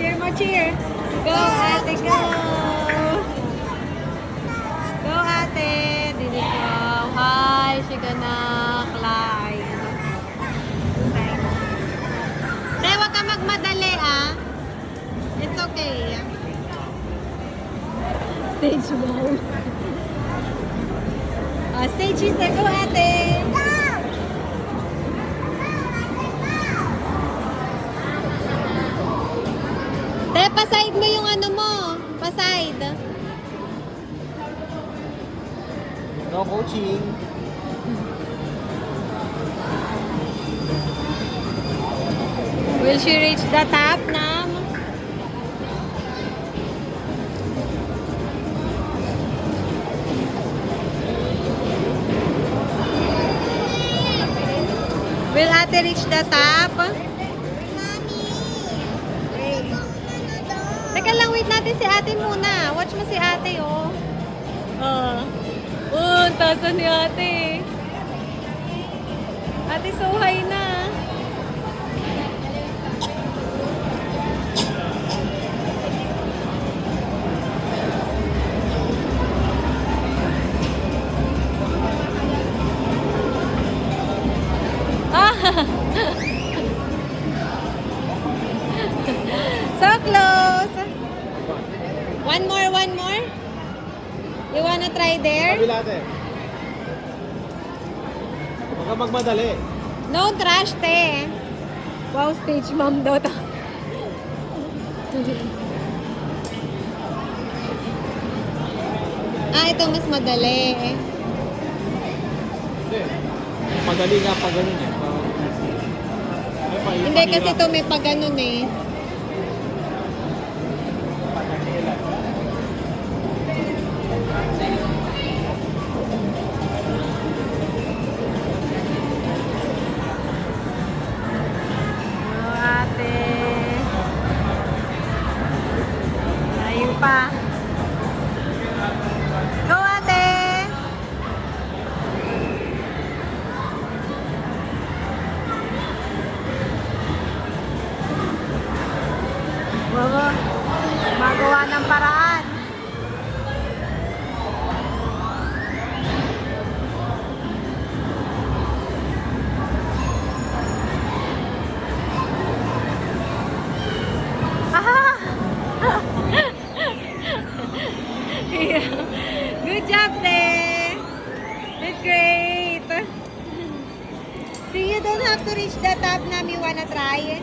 cheer mo, cheer. Go, ate, go. Go, ate. Did it go? Hi, she gonna climb. Te, wag ka magmadali, ah. It's okay. Stage wow. Stage is there. Go, ate. Te, paside mo yung ano mo. Paside. No coaching. Will she reach the top, Nam? Will ate reach the top? Teka lang, wait natin si ate muna. Watch mo si ate, oh. Ang tasan ni ate. Ate, so high na. So close. One more, one more. You wanna try there? Kabila ate. Huwag ka magmadali. No trash, te. Wow, stage mom daw to. Ito mas madali. Hindi. Madali nga pa ganun eh. Hindi kasi ito may pag ganun eh. Ate. Layo pa. Go, ate. Wow, magawa ng paraan. Good job, Te. Did great. See, you don't have to reach the top, Nam. You wanna try?